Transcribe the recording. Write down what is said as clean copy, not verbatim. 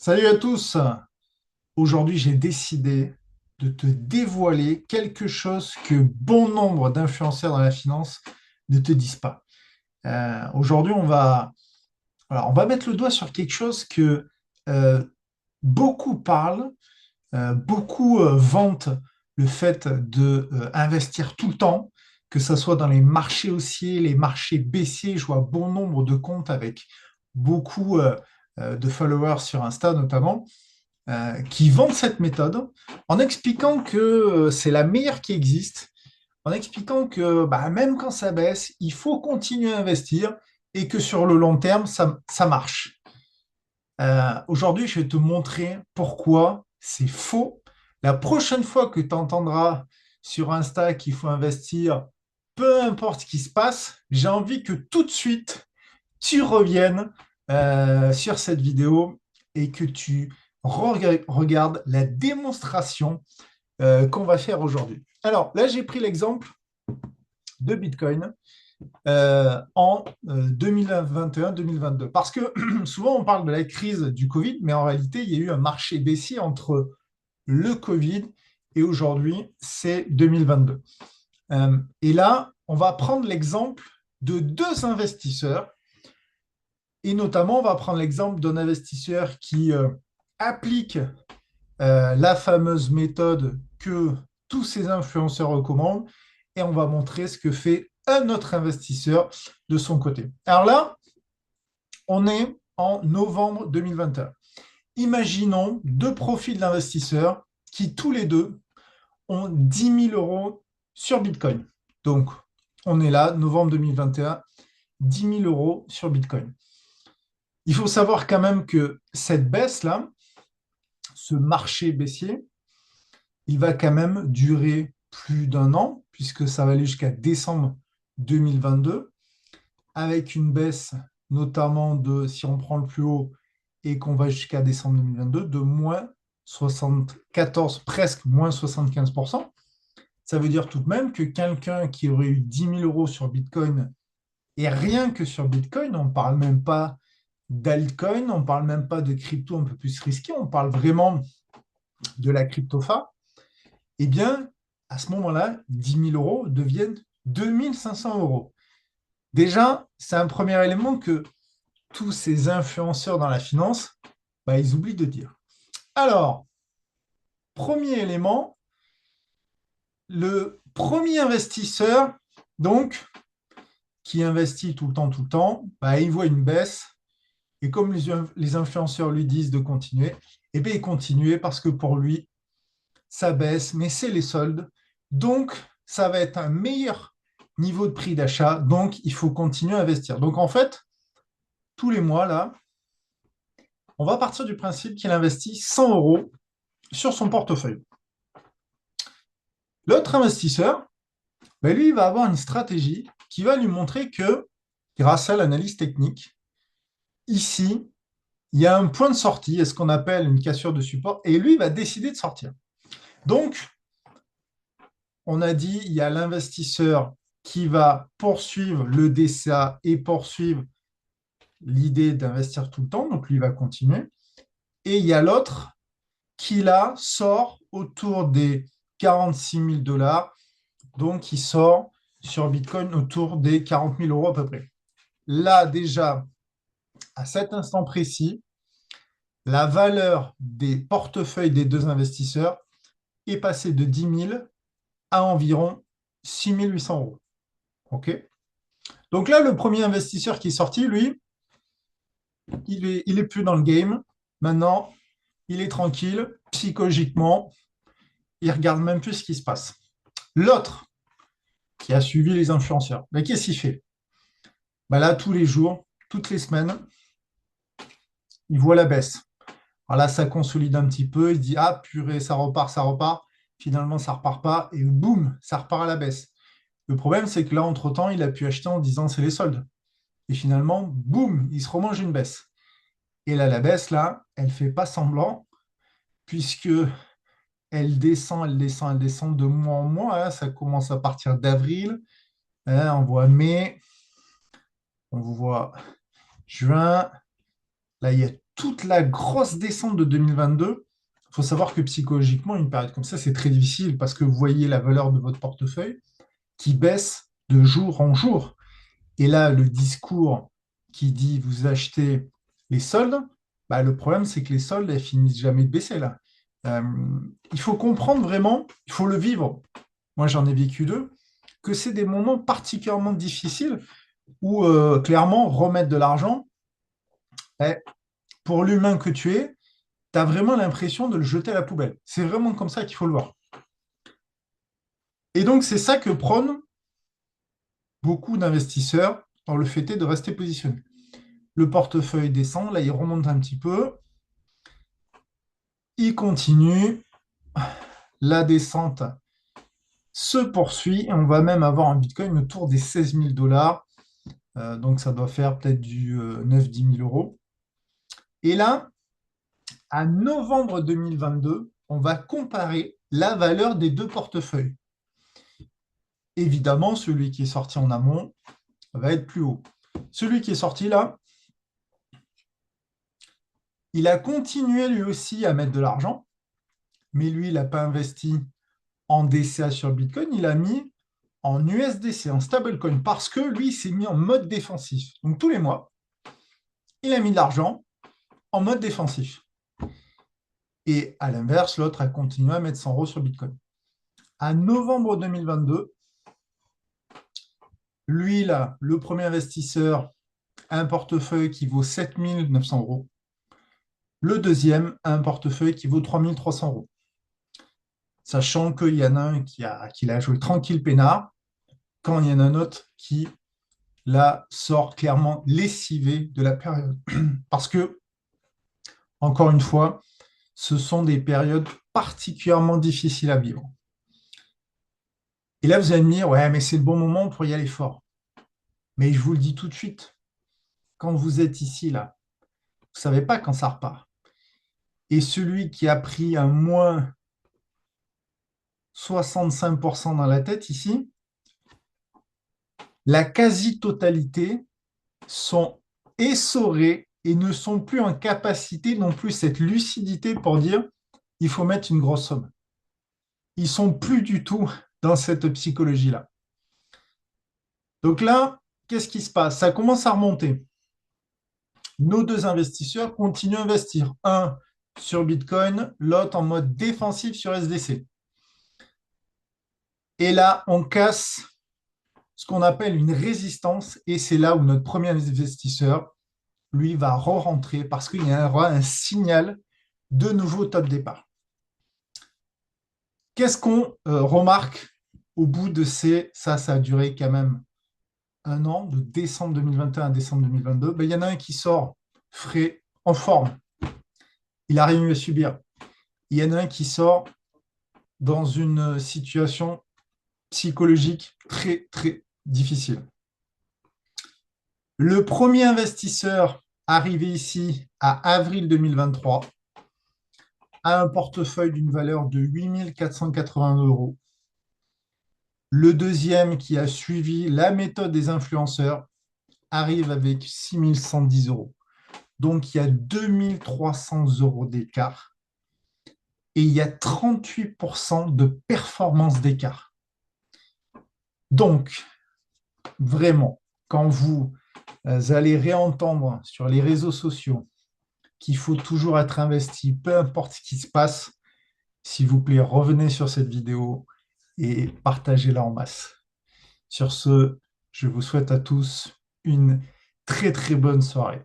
Salut à tous. Aujourd'hui, j'ai décidé de te dévoiler quelque chose que bon nombre d'influenceurs dans la finance ne te disent pas. Aujourd'hui, on va mettre le doigt sur quelque chose que euh, beaucoup parlent, beaucoup vantent le fait de investir tout le temps, que ce soit dans les marchés haussiers, les marchés baissiers. Je vois bon nombre de comptes avec beaucoup de followers sur Insta notamment qui vendent cette méthode en expliquant que c'est la meilleure qui existe, en expliquant que bah, même quand ça baisse, il faut continuer à investir et que sur le long terme, ça marche. Aujourd'hui, je vais te montrer pourquoi c'est faux. La prochaine fois que tu entendras sur Insta qu'il faut investir, peu importe ce qui se passe, j'ai envie que tout de suite, tu reviennes sur cette vidéo et que tu regardes la démonstration qu'on va faire aujourd'hui. Alors là, j'ai pris l'exemple de Bitcoin en 2021-2022 parce que souvent on parle de la crise du Covid, mais en réalité, il y a eu un marché baissier entre le Covid et aujourd'hui, c'est 2022. Et là, on va prendre l'exemple de deux investisseurs. Et notamment, on va prendre l'exemple d'un investisseur qui applique la fameuse méthode que tous ces influenceurs recommandent et on va montrer ce que fait un autre investisseur de son côté. Alors là, on est en novembre 2021. Imaginons deux profils d'investisseurs qui tous les deux ont 10 000 euros sur Bitcoin. Donc, on est là, novembre 2021, 10 000 euros sur Bitcoin. Il faut savoir quand même que cette baisse-là, ce marché baissier, il va quand même durer plus d'un an, puisque ça va aller jusqu'à décembre 2022, avec une baisse notamment de, si on prend le plus haut et qu'on va jusqu'à décembre 2022, de moins 74, presque moins 75%. Ça veut dire tout de même que quelqu'un qui aurait eu 10 000 euros sur Bitcoin, et rien que sur Bitcoin, on ne parle même pas d'altcoin, on ne parle même pas de crypto un peu plus risqué, on parle vraiment de la crypto-fa, eh bien, à ce moment-là, 10 000 euros deviennent 2 500 euros. Déjà, c'est un premier élément que tous ces influenceurs dans la finance, bah, ils oublient de dire. Alors, premier élément, le premier investisseur, donc, qui investit tout le temps, bah, il voit une baisse, et comme les influenceurs lui disent de continuer, eh bien, il continue parce que pour lui, ça baisse, mais c'est les soldes. Donc, ça va être un meilleur niveau de prix d'achat. Donc, il faut continuer à investir. Donc, en fait, tous les mois, là, on va partir du principe qu'il investit 100 euros sur son portefeuille. L'autre investisseur, ben lui, il va avoir une stratégie qui va lui montrer que, grâce à l'analyse technique, ici, il y a un point de sortie, ce qu'on appelle une cassure de support, et lui, il va décider de sortir. Donc, on a dit, il y a l'investisseur qui va poursuivre le DCA et poursuivre l'idée d'investir tout le temps, donc lui va continuer. Et il y a l'autre qui là sort autour des 46 000 dollars, donc il sort sur Bitcoin autour des 40 000 euros à peu près. Là déjà, à cet instant précis, la valeur des portefeuilles des deux investisseurs est passée de 10 000 à environ 6 800 euros. OK. Donc là, le premier investisseur qui est sorti, lui, il est plus dans le game. Maintenant, il est tranquille, psychologiquement, il regarde même plus ce qui se passe. L'autre, qui a suivi les influenceurs, mais qu'est-ce qu'il fait? Ben là, tous les jours, toutes les semaines, il voit la baisse. Alors là, ça consolide un petit peu, il se dit, ah purée, ça repart, ça repart. Finalement, ça repart pas, et boum, ça repart à la baisse. Le problème, c'est que là, entre-temps, il a pu acheter en disant c'est les soldes. Et finalement, boum, il se remange une baisse. Et là, la baisse, là, elle ne fait pas semblant, puisque elle descend, elle descend, elle descend de mois en mois, hein. Ça commence à partir d'avril, hein. On voit mai, on voit juin. Là, il y a toute la grosse descente de 2022, il faut savoir que psychologiquement, une période comme ça, c'est très difficile parce que vous voyez la valeur de votre portefeuille qui baisse de jour en jour. Et là, le discours qui dit vous achetez les soldes, bah, le problème, c'est que les soldes, elles finissent jamais de baisser là. Euh, il faut comprendre vraiment, il faut le vivre. Moi, j'en ai vécu deux, que c'est des moments particulièrement difficiles où clairement, remettre de l'argent, eh, pour l'humain que tu es, tu as vraiment l'impression de le jeter à la poubelle. C'est vraiment comme ça qu'il faut le voir. Et donc, c'est ça que prônent beaucoup d'investisseurs dans le fait de rester positionné. Le portefeuille descend, là, il remonte un petit peu, il continue, la descente se poursuit, et on va même avoir un Bitcoin autour des 16 000 dollars, donc ça doit faire peut-être du 9-10 000 euros. Et là, à novembre 2022, on va comparer la valeur des deux portefeuilles. Évidemment, celui qui est sorti en amont va être plus haut. Celui qui est sorti là, il a continué lui aussi à mettre de l'argent, mais lui, il n'a pas investi en DCA sur Bitcoin, il a mis en USDC, en stablecoin, parce que lui, il s'est mis en mode défensif. Donc tous les mois, il a mis de l'argent en mode défensif. Et à l'inverse, l'autre a continué à mettre 100 euros sur Bitcoin. À novembre 2022, lui, là, le premier investisseur, a un portefeuille qui vaut 7 900 euros. Le deuxième a un portefeuille qui vaut 3 300 euros. Sachant qu'il y en a un qui l'a joué tranquille peinard, quand il y en a un autre qui, là, sort clairement lessivé de la période. Parce que, encore une fois, ce sont des périodes particulièrement difficiles à vivre. Et là, vous allez me dire, ouais, mais c'est le bon moment pour y aller fort. Mais je vous le dis tout de suite, quand vous êtes ici, là, vous ne savez pas quand ça repart. Et celui qui a pris un moins 65% dans la tête ici, la quasi-totalité sont essorés et ne sont plus en capacité non plus cette lucidité pour dire il faut mettre une grosse somme. Ils sont plus du tout dans cette psychologie-là. Donc là, qu'est-ce qui se passe? Ça commence à remonter. Nos deux investisseurs continuent à investir. Un sur Bitcoin, l'autre en mode défensif sur SDC. Et là, on casse ce qu'on appelle une résistance et c'est là où notre premier investisseur lui, va re-rentrer parce qu'il y aura un signal de nouveau top départ. Qu'est-ce qu'on remarque au bout de ça a duré quand même un an, de décembre 2021 à décembre 2022, ben, il y en a un qui sort frais, en forme. Il a rien eu à subir. Il y en a un qui sort dans une situation psychologique très, très difficile. Le premier investisseur arrivé ici à avril 2023 a un portefeuille d'une valeur de 8 480 euros. Le deuxième qui a suivi la méthode des influenceurs arrive avec 6 110 euros. Donc, il y a 2 300 euros d'écart et il y a 38% de performance d'écart. Donc, vraiment, quand vous allez réentendre sur les réseaux sociaux qu'il faut toujours être investi, peu importe ce qui se passe, s'il vous plaît, revenez sur cette vidéo et partagez-la en masse. Sur ce, je vous souhaite à tous une très très bonne soirée.